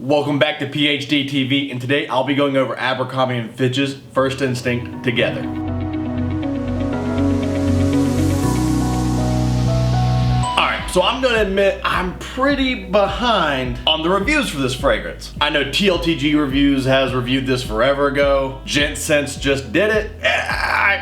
Welcome back to Ph.D. TV, and today I'll be going over Abercrombie & Fitch's First Instinct together. Alright, so I'm gonna admit I'm pretty behind on the reviews for this fragrance. I know TLTG Reviews has reviewed this forever ago. Gent Sense just did it.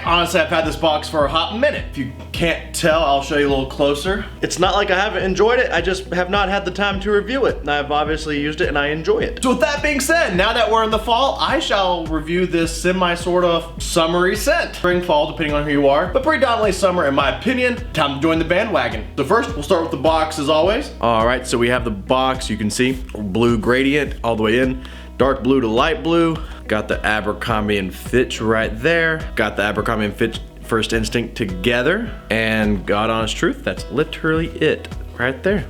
Honestly, I've had this box for a hot minute. If you can't tell, I'll show you a little closer. It's not like I haven't enjoyed it, I just have not had the time to review it. I've obviously used it and I enjoy it. So with that being said, now that we're in the fall, I shall review this sort of summery scent. Spring, fall, depending on who you are, but predominantly summer in my opinion. Time to join the bandwagon. So first, we'll start with the box as always. All right, so we have the box, you can see, blue gradient all the way in. Dark blue to light blue. Got the Abercrombie & Fitch right there. Got the Abercrombie & Fitch First Instinct together. And God honest truth, that's literally it right there.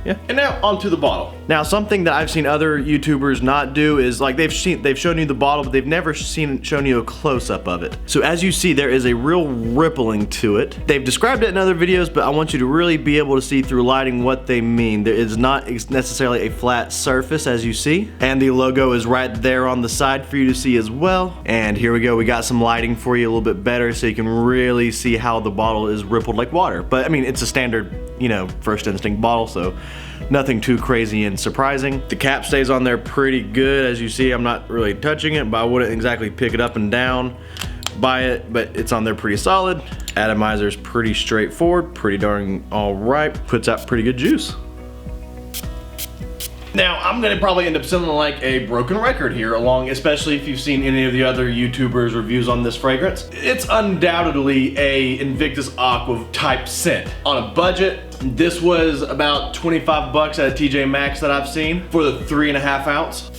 Yeah. And now onto the bottle. Now something that I've seen other YouTubers not do is like they've shown you the bottle, but they've never shown you a close-up of it. So as you see, there is a real rippling to it. They've described it in other videos, but I want you to really be able to see through lighting what they mean. There is not necessarily a flat surface as you see, and the logo is right there on the side for you to see as well. And here we go, we got some lighting for you a little bit better so you can really see how the bottle is rippled like water. But I mean, it's a standard, you know, First Instinct bottle, so nothing too crazy and surprising. The cap stays on there pretty good. As you see, I'm not really touching it, but I wouldn't exactly pick it up and down by it, but it's on there pretty solid. Atomizer's pretty straightforward, pretty darn all right. Puts out pretty good juice. Now, I'm gonna probably end up sounding like a broken record here especially if you've seen any of the other YouTubers' reviews on this fragrance. It's undoubtedly a Invictus Aqua type scent. On a budget, this was about 25 bucks at a TJ Maxx that I've seen for the 3.5 ounce.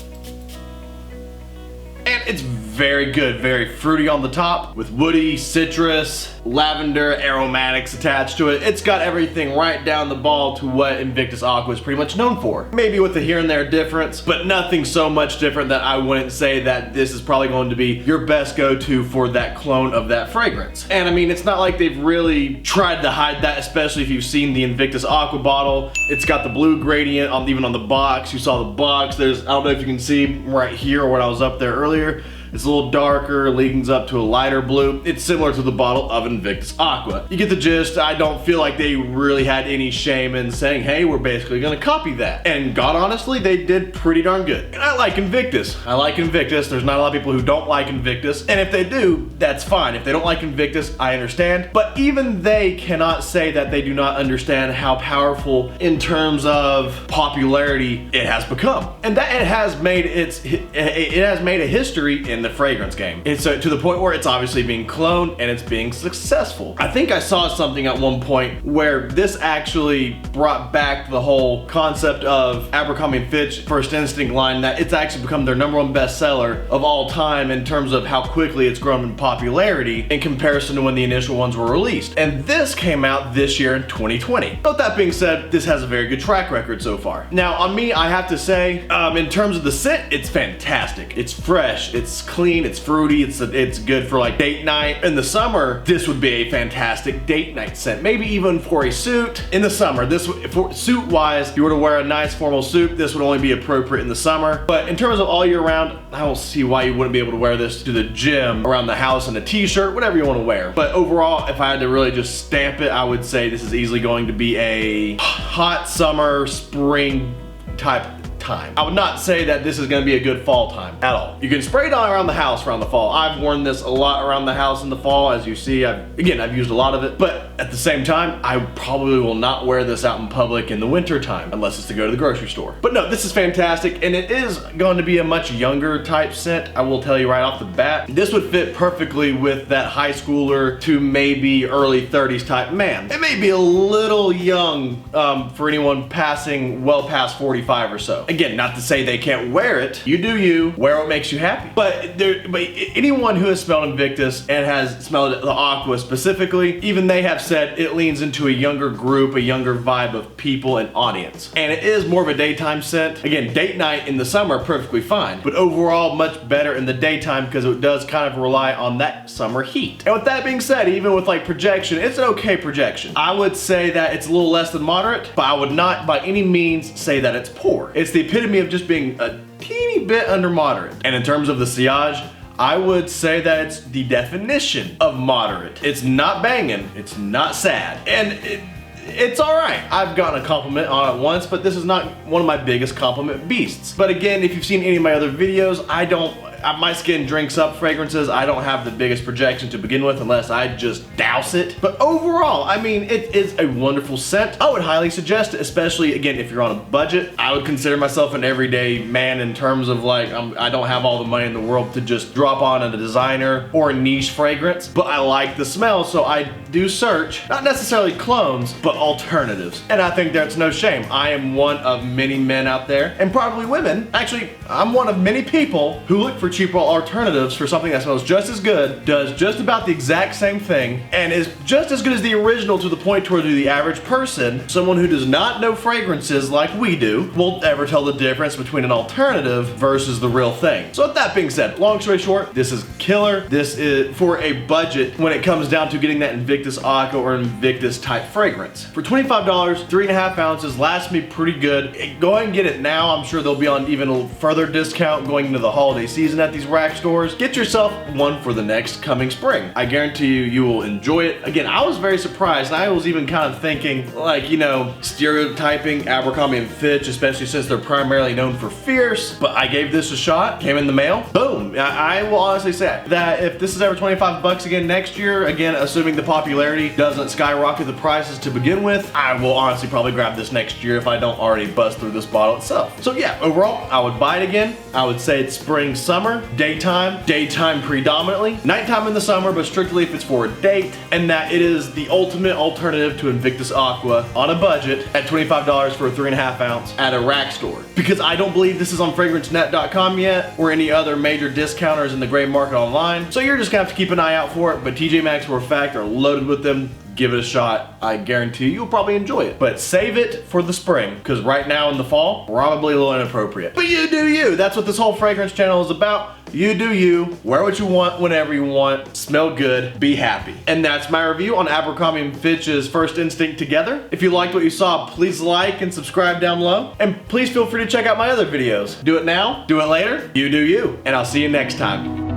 And it's very good, very fruity on the top with woody, citrus, lavender, aromatics attached to it. It's got everything right down the ball to what Invictus Aqua is pretty much known for. Maybe with a here and there difference, but nothing so much different that I wouldn't say that this is probably going to be your best go-to for that clone of that fragrance. And I mean, it's not like they've really tried to hide that, especially if you've seen the Invictus Aqua bottle. It's got the blue gradient even on the box. You saw the box. I don't know if you can see right here when I was up there earlier. It's a little darker, leans up to a lighter blue. It's similar to the bottle of Invictus Aqua. You get the gist. I don't feel like they really had any shame in saying, hey, we're basically gonna copy that. And God honestly, they did pretty darn good. And I like Invictus. There's not a lot of people who don't like Invictus. And if they do, that's fine. If they don't like Invictus, I understand. But even they cannot say that they do not understand how powerful in terms of popularity it has become. And that it has made a history in the fragrance game. It's to the point where it's obviously being cloned and it's being successful. I think I saw something at one point where this actually brought back the whole concept of Abercrombie & Fitch First Instinct line, that it's actually become their #1 bestseller of all time in terms of how quickly it's grown in popularity in comparison to when the initial ones were released. And this came out this year in 2020. But that being said, this has a very good track record so far. Now on me, I have to say, in terms of the scent, it's fantastic. It's fresh, it's clean, it's fruity, it's good for like date night. In the summer, this would be a fantastic date night scent. Maybe even for a suit. In the summer, for suit wise, if you were to wear a nice formal suit, this would only be appropriate in the summer. But in terms of all year round, I don't see why you wouldn't be able to wear this to the gym, around the house in a t-shirt, whatever you want to wear. But overall, if I had to really just stamp it, I would say this is easily going to be a hot summer, spring type time. I would not say that this is going to be a good fall time at all. You can spray it on around the house around the fall. I've worn this a lot around the house in the fall. As you see, I've used a lot of it, but at the same time, I probably will not wear this out in public in the winter time unless it's to go to the grocery store. But no, this is fantastic, and it is going to be a much younger type scent. I will tell you right off the bat, this would fit perfectly with that high schooler to maybe early 30s type man. It may be a little young for anyone well past 45 or so. Again, not to say they can't wear it. You do you, wear what makes you happy. But anyone who has smelled Invictus and has smelled the Aqua specifically, even they have said it leans into a younger group, a younger vibe of people and audience. And it is more of a daytime scent. Again, date night in the summer, perfectly fine. But overall, much better in the daytime because it does kind of rely on that summer heat. And with that being said, even with like projection, it's an okay projection. I would say that it's a little less than moderate, but I would not by any means say that it's poor. It's the epitome of just being a teeny bit under moderate. And in terms of the sillage, I would say that it's the definition of moderate. It's not banging, it's not sad, and it's all right. I've gotten a compliment on it once, but this is not one of my biggest compliment beasts. But again, if you've seen any of my other videos, my skin drinks up fragrances. I don't have the biggest projection to begin with unless I just douse it. But overall, I mean, it is a wonderful scent. I would highly suggest it, especially again, if you're on a budget. I would consider myself an everyday man in terms of like, I don't have all the money in the world to just drop on a designer or a niche fragrance, but I like the smell, so I do search, not necessarily clones, but alternatives. And I think that's no shame. I am one of many men out there, and probably women. Actually, I'm one of many people who look for cheaper alternatives for something that smells just as good, does just about the exact same thing, and is just as good as the original, to the point to where the average person, someone who does not know fragrances like we do, will ever tell the difference between an alternative versus the real thing. So with that being said, long story short, this is killer. This is for a budget when it comes down to getting that Invictus Aqua or Invictus type fragrance. For $25, 3.5 ounces, lasts me pretty good. Go ahead and get it now. I'm sure they'll be on even a further discount going into the holiday season at these rack stores. Get yourself one for the next coming spring. I guarantee you will enjoy it. Again, I was very surprised, and I was even kind of thinking, like, you know, stereotyping Abercrombie & Fitch, especially since they're primarily known for fierce, but I gave this a shot, came in the mail, boom. I will honestly say that if this is ever 25 bucks again next year, again, assuming the popularity doesn't skyrocket the prices to begin with, I will honestly probably grab this next year if I don't already buzz through this bottle itself. So yeah, overall, I would buy it again. I would say it's spring, summer, daytime predominantly, nighttime in the summer, but strictly if it's for a date, and that it is the ultimate alternative to Invictus Aqua on a budget at $25 for a 3.5 ounce at a rack store. Because I don't believe this is on fragrancenet.com yet, or any other major discounters in the gray market online, so you're just gonna have to keep an eye out for it. But TJ Maxx, for a fact, are loaded with them. Give it a shot. I guarantee you'll probably enjoy it. But save it for the spring, because right now in the fall, probably a little inappropriate. But you do you. That's what this whole fragrance channel is about. You do you. Wear what you want whenever you want. Smell good. Be happy. And that's my review on Abercrombie & Fitch's First Instinct Together. If you liked what you saw, please like and subscribe down below. And please feel free to check out my other videos. Do it now, do it later, you do you. And I'll see you next time.